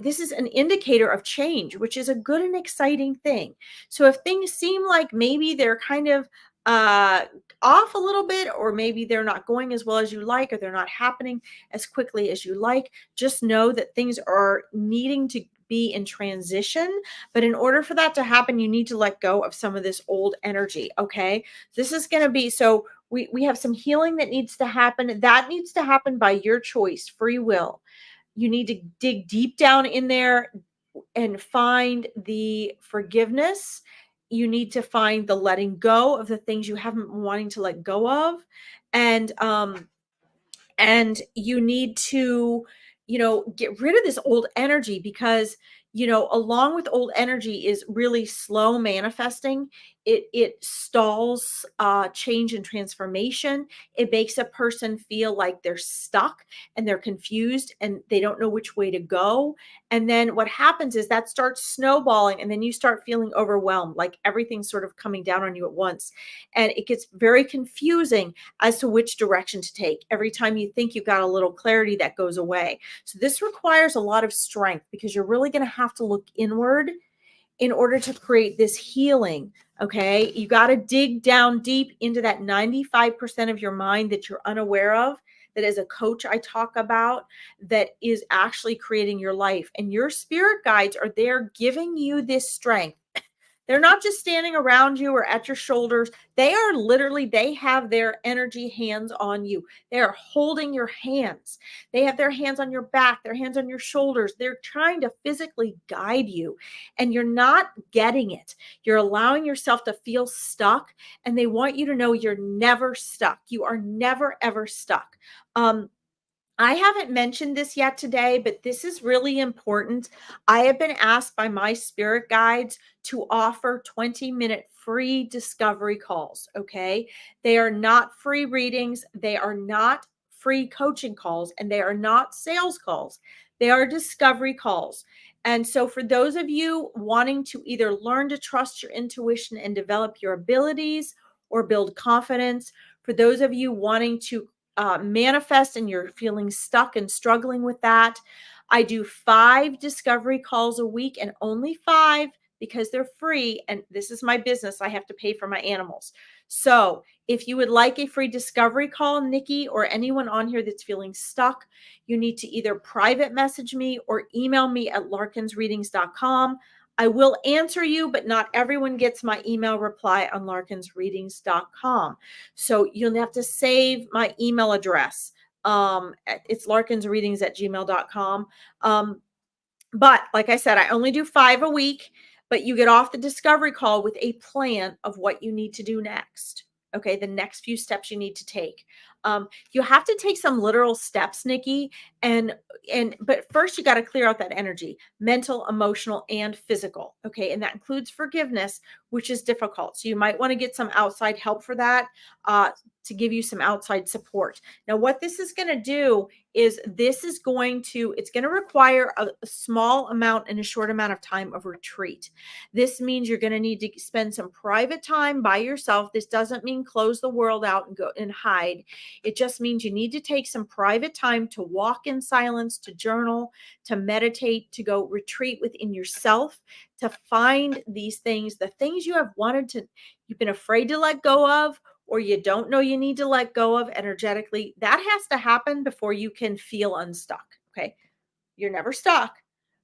this is an indicator of change, which is a good and exciting thing. So if things seem like maybe they're kind of uh off a little bit, or maybe they're not going as well as you like, or they're not happening as quickly as you like, just know that things are needing to be in transition. But in order for that to happen, you need to let go of some of this old energy. Okay. This is going to be, so we have some healing that needs to happen. That needs to happen by your choice, free will. You need to dig deep down in there and find the forgiveness. You need to find the letting go of the things you haven't been wanting to let go of. And you need to, get rid of this old energy because, along with old energy is really slow manifesting. It stalls change and transformation. It makes a person feel like they're stuck and they're confused and they don't know which way to go. And then what happens is that starts snowballing, and then you start feeling overwhelmed, like everything's sort of coming down on you at once. And it gets very confusing as to which direction to take. Every time you think you've got a little clarity, that goes away. So this requires a lot of strength because you're really going to have to look inward in order to create this healing. Okay. You got to dig down deep into that 95% of your mind that you're unaware of, that as a coach I talk about, that is actually creating your life. And your spirit guides are there giving you this strength. They're not just standing around you or at your shoulders. They are literally, they have their energy hands on you. They are holding your hands. They have their hands on your back, their hands on your shoulders. They're trying to physically guide you, and you're not getting it. You're allowing yourself to feel stuck, and they want you to know you're never stuck. You are never, ever stuck. I haven't mentioned this yet today, but this is really important. I have been asked by my spirit guides to offer 20-minute free discovery calls. Okay. They are not free readings. They are not free coaching calls, and they are not sales calls. They are discovery calls. And so for those of you wanting to either learn to trust your intuition and develop your abilities or build confidence, for those of you wanting to manifest and you're feeling stuck and struggling with that, I do 5 discovery calls a week, and only 5 because they're free. And this is my business. I have to pay for my animals. So if you would like a free discovery call, Nikki, or anyone on here that's feeling stuck, you need to either private message me or email me at larkinsreadings.com. I will answer you, but not everyone gets my email reply on larkinsreadings.com. So you'll have to save my email address. It's larkinsreadings@gmail.com. But like I said, I only do 5 a week, but you get off the discovery call with a plan of what you need to do next. Okay, the next few steps you need to take. You have to take some literal steps, Nikki, but first you got to clear out that energy, mental, emotional, and physical. Okay. And that includes forgiveness, which is difficult. So you might want to get some outside help for that, to give you some outside support. Now, what this is going to do is it's going to require a small amount and a short amount of time of retreat. This means you're going to need to spend some private time by yourself. This doesn't mean close the world out and go and hide. It just means you need to take some private time to walk in silence, to journal, to meditate, to go retreat within yourself, to find these things, the things you've been afraid to let go of, or you don't know you need to let go of energetically. That has to happen before you can feel unstuck. Okay. You're never stuck,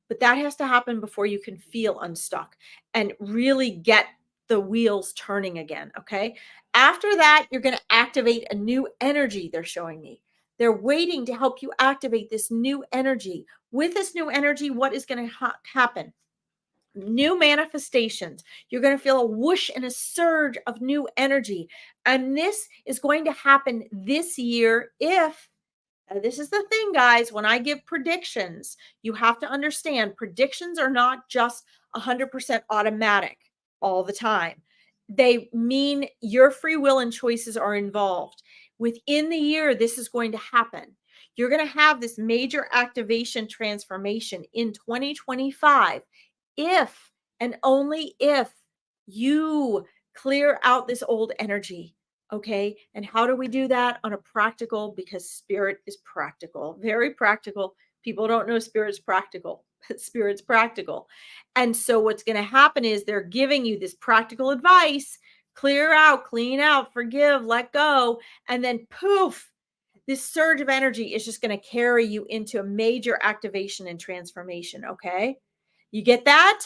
but that has to happen before you can feel unstuck and really get the wheels turning again. Okay. After that, you're going to activate a new energy. They're showing me. They're waiting to help you activate this new energy. With this new energy, what is going to happen? New manifestations. You're going to feel a whoosh and a surge of new energy. And this is going to happen this year if, this is the thing, guys, when I give predictions, you have to understand predictions are not just 100% automatic all the time. They mean your free will and choices are involved. Within the year, this is going to happen. You're going to have this major activation transformation in 2025 if and only if you clear out this old energy. Okay. And how do we do that on a practical? Because spirit is practical, very practical. People don't know spirit's practical. Spirit's practical. And so what's going to happen is they're giving you this practical advice: clear out, clean out, forgive, let go. And then poof, this surge of energy is just going to carry you into a major activation and transformation. Okay. You get that?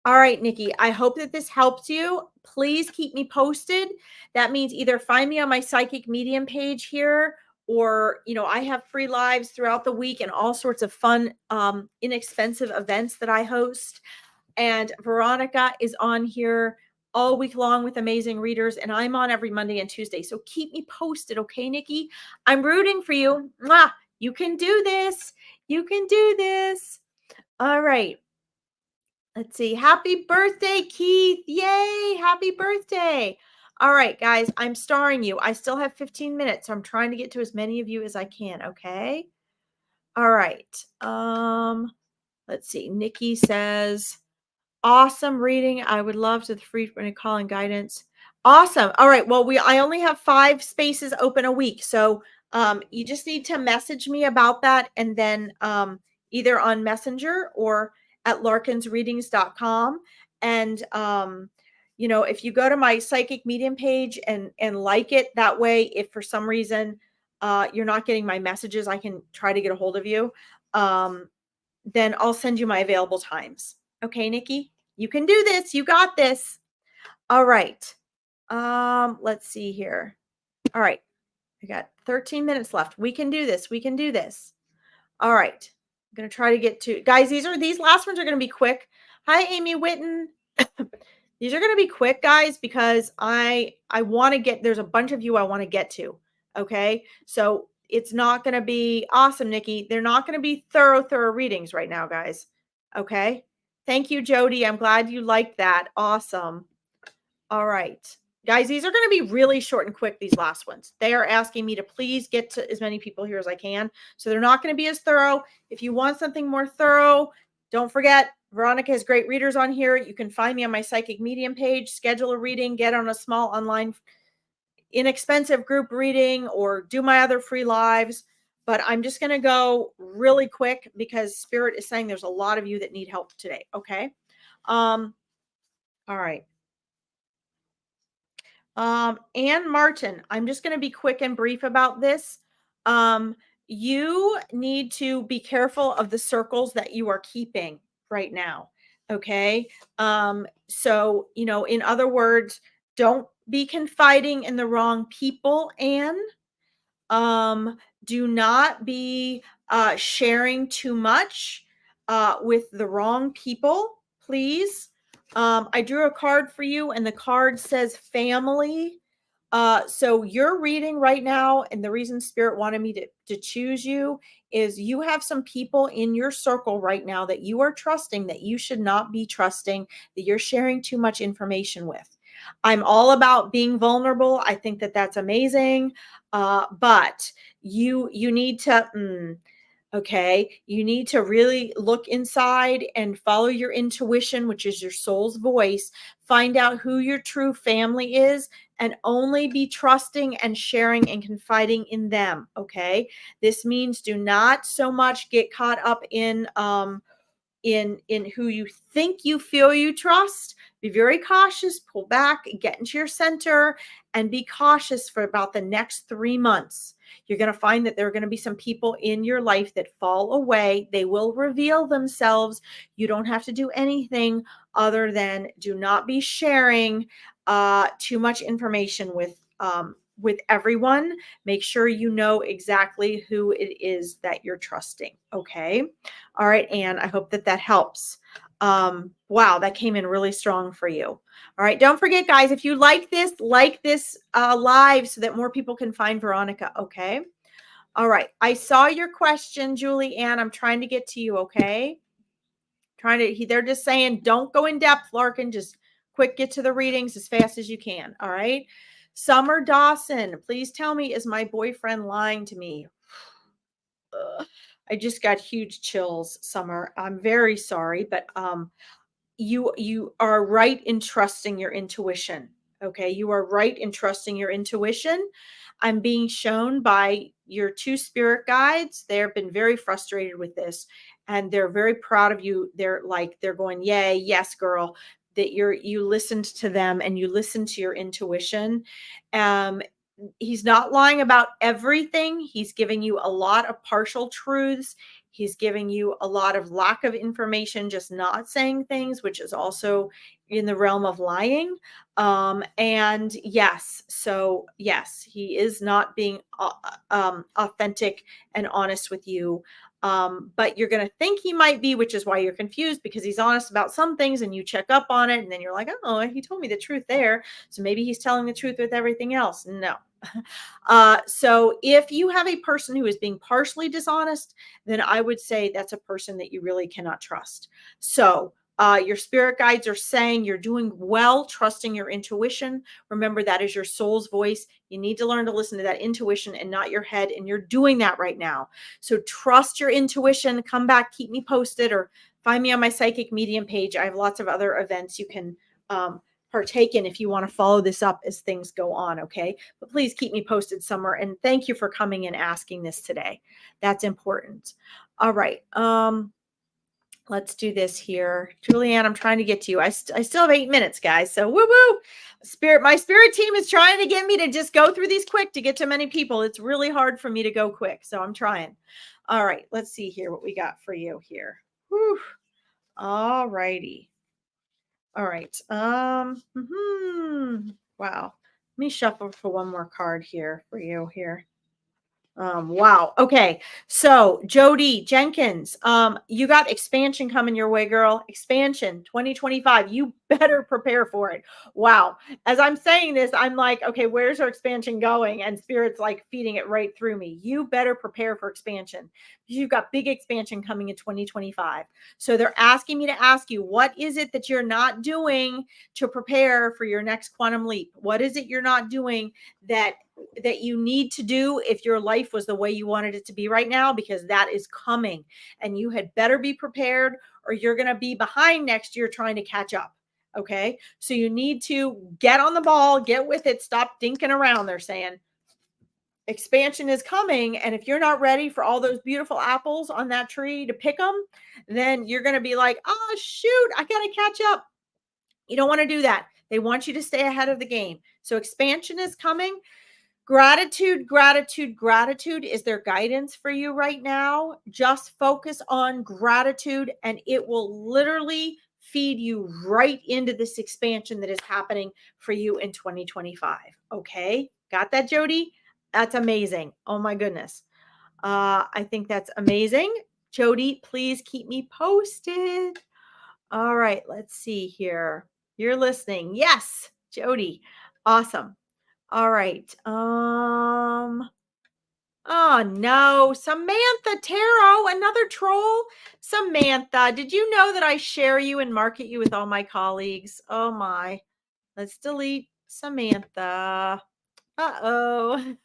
All right, Nikki, I hope that this helps you. Please keep me posted. That means either find me on my Psychic Medium page here, or, I have free lives throughout the week and all sorts of fun, inexpensive events that I host. And Veronica is on here all week long with amazing readers, and I'm on every Monday and Tuesday. So keep me posted, okay, Nikki? I'm rooting for you. Mwah! You can do this. You can do this. All right. Let's see. Happy birthday, Keith. Yay. Happy birthday. All right, guys, I'm starring you. I still have 15 minutes, so I'm trying to get to as many of you as I can, okay? All right. Let's see. Nikki says, awesome reading. I would love to the frequent call and guidance. Awesome. All right. Well, I only have 5 spaces open a week. So you just need to message me about that, and then either on Messenger or at larkinsreadings.com. And if you go to my Psychic Medium page and like it, that way, if for some reason you're not getting my messages, I can try to get a hold of you. Then I'll send you my available times. Okay, Nikki, you can do this. You got this. All right. Let's see here. All right. I got 13 minutes left. We can do this. We can do this. All right. I'm going to try to get to, guys, these last ones are going to be quick. Hi, Amy Witten. These are going to be quick, guys, because I want to get, there's a bunch of you I want to get to. Okay. So it's not going to be awesome, Nikki. They're not going to be thorough readings right now, guys. Okay. Thank you, Jody. I'm glad you liked that. Awesome. All right. Guys, these are going to be really short and quick, these last ones. They are asking me to please get to as many people here as I can. So they're not going to be as thorough. If you want something more thorough, don't forget, Veronica has great readers on here. You can find me on my Psychic Medium page, schedule a reading, get on a small online inexpensive group reading, or do my other free lives. But I'm just going to go really quick because Spirit is saying there's a lot of you that need help today. Okay. All right. Anne Martin, I'm just going to be quick and brief about this. You need to be careful of the circles that you are keeping right now. Okay. So, in other words, don't be confiding in the wrong people, Anne. Do not be sharing too much with the wrong people, please. I drew a card for you, and the card says family. So you're reading right now, and the reason Spirit wanted me to choose you is you have some people in your circle right now that you are trusting that you should not be trusting, that you're sharing too much information with. I'm all about being vulnerable. I think that that's amazing. But you need to okay, you need to really look inside and follow your intuition, which is your soul's voice. Find out who your true family is and only be trusting and sharing and confiding in them. Okay. This means do not so much get caught up in who you think you feel you trust. Be very cautious, pull back, get into your center, and be cautious for about the next 3 months. You're going to find that there are going to be some people in your life that fall away. They will reveal themselves. You don't have to do anything other than do not be sharing too much information with everyone. Make sure you know exactly who it is that you're trusting. Okay. All right, Anne, I hope that that helps. Wow, that came in really strong for you. All right, don't forget, guys, if you like this live so that more people can find Veronica. Okay. All right, I saw your question, Julie Ann. I'm trying to get to you. Okay. They're just saying, don't go in depth, Larkin. Just quick, get to the readings as fast as you can. All right. Summer Dawson, please tell me, is my boyfriend lying to me? Ugh, I just got huge chills, Summer. I'm very sorry, but you are right in trusting your intuition. Okay, you are right in trusting your intuition. I'm being shown by your two spirit guides. They've been very frustrated with this, and they're very proud of you. They're going, "Yay, yes, girl." That you listened to them and you listened to your intuition. Um, he's not lying about everything. He's giving you a lot of partial truths. He's giving you a lot of lack of information, just not saying things, which is also in the realm of lying. And yes, so yes, he is not being authentic and honest with you. But you're going to think he might be, which is why you're confused, because he's honest about some things and you check up on it. And then you're like, oh, he told me the truth there. So maybe he's telling the truth with everything else. No. So if you have a person who is being partially dishonest, then I would say that's a person that you really cannot trust. So your spirit guides are saying you're doing well, trusting your intuition. Remember, that is your soul's voice. You need to learn to listen to that intuition and not your head. And you're doing that right now. So trust your intuition. Come back, keep me posted, or find me on my Psychic Medium page. I have lots of other events you can partake in if you want to follow this up as things go on. Okay. But please keep me posted, Summer. And thank you for coming and asking this today. That's important. All right. Let's do this here. Julianne, I'm trying to get to you. I still have 8 minutes, guys. So woo woo. My spirit team is trying to get me to just go through these quick to get to many people. It's really hard for me to go quick. So I'm trying. All right. Let's see here what we got for you here. Whew. All righty. All right. Wow. Let me shuffle for one more card here for you here. Wow. Okay. So Jody Jenkins, you got expansion coming your way, girl. Expansion 2025. You better prepare for it. Wow. As I'm saying this, I'm like, okay, where's our expansion going? And Spirit's like feeding it right through me. You better prepare for expansion. You've got big expansion coming in 2025. So they're asking me to ask you, what is it that you're not doing to prepare for your next quantum leap? What is it you're not doing that you need to do if your life was the way you wanted it to be right now? Because that is coming, and you had better be prepared, or you're going to be behind next year trying to catch up. Okay. So you need to get on the ball, get with it, stop dinking around. They're saying expansion is coming. And if you're not ready for all those beautiful apples on that tree to pick them, then you're going to be like, oh, shoot, I got to catch up. You don't want to do that. They want you to stay ahead of the game. So expansion is coming. Gratitude, gratitude, gratitude is their guidance for you right now. Just focus on gratitude, and it will literally feed you right into this expansion that is happening for you in 2025. Okay. Got that, Jody? That's amazing. Oh my goodness. I think that's amazing. Jody, please keep me posted. All right. Let's see here. You're listening. Yes, Jody. Awesome. All right. Oh no, Samantha Tarot, another troll. Samantha, did you know that I share you and market you with all my colleagues? Oh my. Let's delete Samantha. Uh-oh.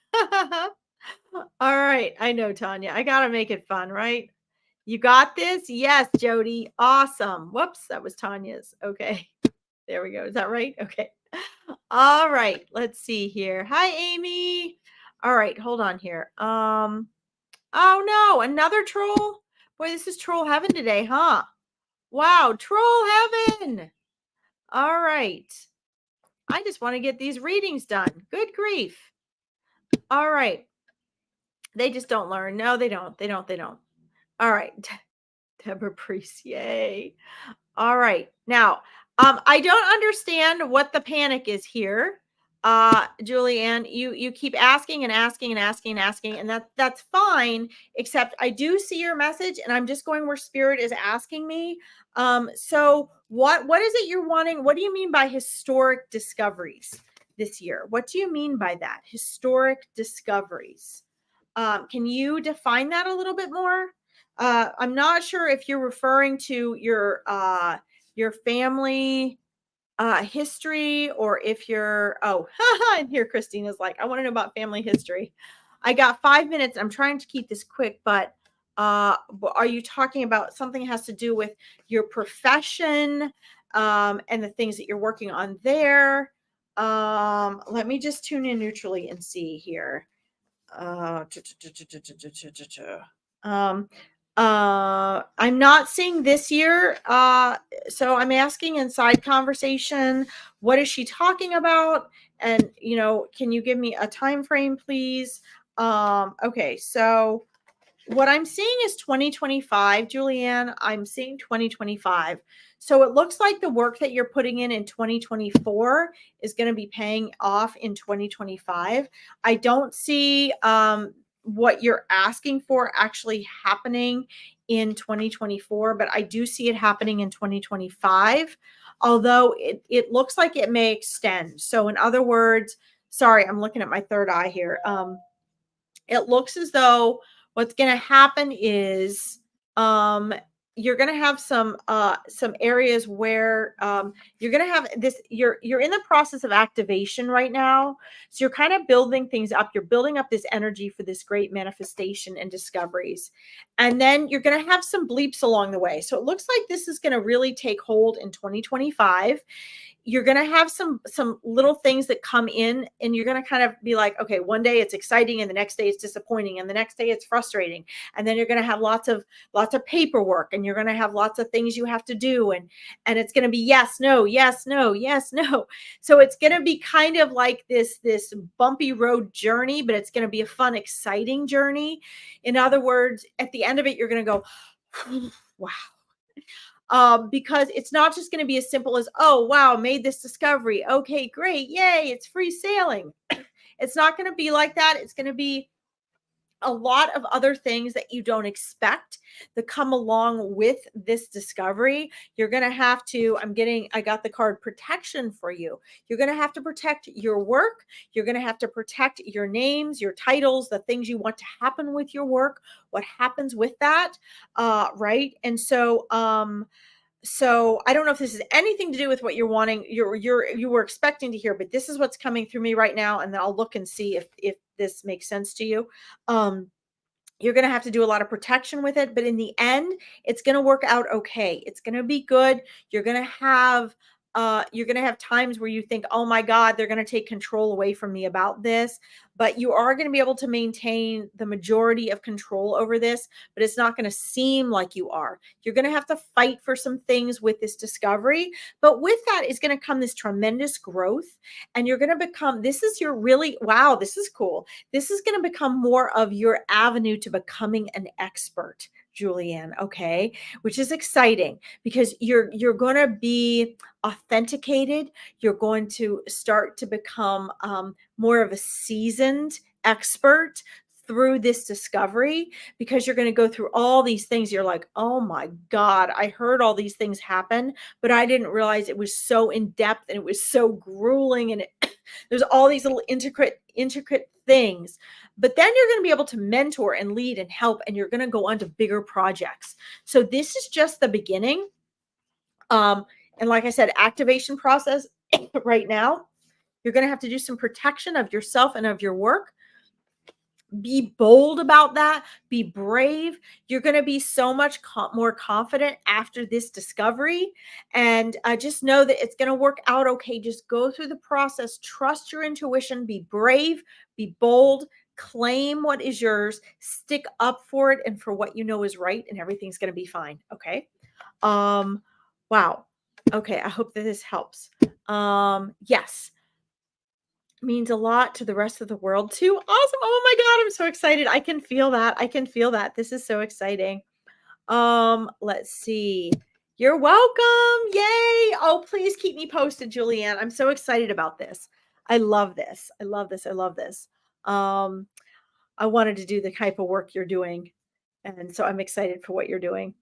All right. I know, Tanya. I got to make it fun, right? You got this? Yes, Jody. Awesome. Whoops, that was Tanya's. Okay. There we go. Is that right? Okay. All right. Let's see here. Hi, Amy. All right. Hold on here. Oh no, another troll. Boy, this is troll heaven today, huh? Wow, troll heaven. All right. I just want to get these readings done. Good grief. All right. They just don't learn. No, they don't. They don't. They don't. All right. Deborah Priest. Yay. All right. Now, I don't understand what the panic is here. Julianne, you keep asking and asking and asking and asking, and that's fine, except I do see your message and I'm just going where spirit is asking me. So what is it you're wanting? What do you mean by historic discoveries this year? What do you mean by that? Historic discoveries. Can you define that a little bit more? I'm not sure if you're referring to your family history, or if you're and here Christina's like, I want to know about family history. I got 5 minutes. I'm trying to keep this quick, but are you talking about something that has to do with your profession and the things that you're working on there? Let me just tune in neutrally and see here. Um, I'm not seeing this year. So I'm asking inside conversation, what is she talking about? And, can you give me a time frame, please? Okay. So what I'm seeing is 2025, Julianne. I'm seeing 2025. So it looks like the work that you're putting in 2024 is going to be paying off in 2025. I don't see what you're asking for actually happening in 2024, but I do see it happening in 2025, although it looks like it may extend. So in other words, sorry, I'm looking at my third eye here. It looks as though what's going to happen is you're going to have some areas where you're going to have this. You're in the process of activation right now, so you're kind of building things up. You're building up this energy for this great manifestation and discoveries, and then you're going to have some bleeps along the way. So it looks like this is going to really take hold in 2025. You're going to have some little things that come in, and you're going to kind of be like, okay, one day it's exciting and the next day it's disappointing and the next day it's frustrating. And then you're going to have lots of paperwork, and you're going to have lots of things you have to do. And it's going to be yes, no, yes, no, yes, no. So it's going to be kind of like this bumpy road journey, but it's going to be a fun, exciting journey. In other words, at the end of it, you're going to go, wow. Because it's not just going to be as simple as, oh, wow, made this discovery. Okay, great. Yay. It's free sailing. It's not going to be like that. It's going to be a lot of other things that you don't expect that come along with this discovery. You're going to have to, I got the card protection for you. You're going to have to protect your work. You're going to have to protect your names, your titles, the things you want to happen with your work, what happens with that. Right. And so I don't know if this has anything to do with what you're wanting, you were expecting to hear, but this is what's coming through me right now. And then I'll look and see if this makes sense to you. You're going to have to do a lot of protection with it, but in the end, it's going to work out okay. It's going to be good. You're going to have times where you think, oh my God, they're going to take control away from me about this. But you are going to be able to maintain the majority of control over this, but it's not going to seem like you are. You're going to have to fight for some things with this discovery. But with that is going to come this tremendous growth. And you're going to become, this is cool. This is going to become more of your avenue to becoming an expert, Julianne, okay? Which is exciting because you're going to be authenticated. You're going to start to become more of a seasoned expert through this discovery, because you're going to go through all these things. You're like, oh my God, I heard all these things happen, but I didn't realize it was so in depth and it was so grueling, and There's all these little intricate things. But then you're going to be able to mentor and lead and help, and you're going to go on to bigger projects. So this is just the beginning. And like I said, activation process right now, you're going to have to do some protection of yourself and of your work. Be bold about that. Be brave. You're going to be so much more confident after this discovery. And just know that it's going to work out okay. Just go through the process. Trust your intuition. Be brave. Be bold. Claim what is yours. Stick up for it and for what you know is right. And everything's going to be fine. Okay. Wow. Okay. I hope that this helps. Yes. Means a lot to the rest of the world too. Awesome. Oh my God, I'm so excited. I can feel that. I can feel that. This is so exciting. Let's see. You're welcome. Yay. Oh, please keep me posted, Julianne. I'm so excited about this. I love this. I love this. I love this. I wanted to do the type of work you're doing. And so I'm excited for what you're doing.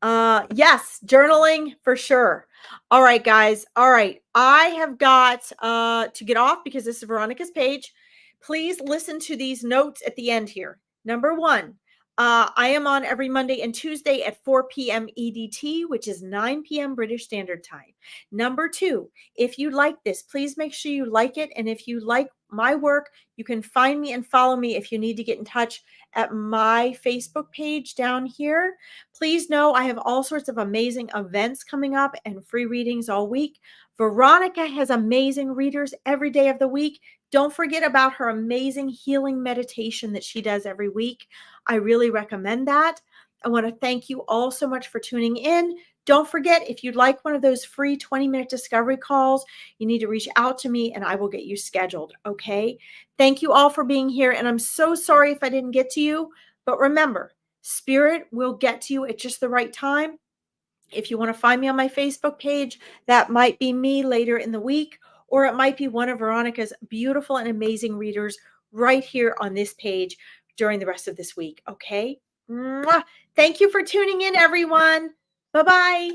Yes, journaling for sure. All right, guys. All right. I have got to get off because this is Veronica's page. Please listen to these notes at the end here. Number one, I am on every Monday and Tuesday at 4 p.m. EDT, which is 9 p.m. British Standard Time. Number two, if you like this, please make sure you like it. And if you like my work, you can find me and follow me if you need to get in touch at my Facebook page down here. Please know I have all sorts of amazing events coming up and free readings all week. Veronica has amazing readers every day of the week. Don't forget about her amazing healing meditation that she does every week. I really recommend that. I want to thank you all so much for tuning in. Don't forget, if you'd like one of those free 20-minute discovery calls, you need to reach out to me and I will get you scheduled, okay? Thank you all for being here, and I'm so sorry if I didn't get to you, but remember, Spirit will get to you at just the right time. If you want to find me on my Facebook page, that might be me later in the week, or it might be one of Veronica's beautiful and amazing readers right here on this page during the rest of this week, okay? Mwah! Thank you for tuning in, everyone. Bye-bye.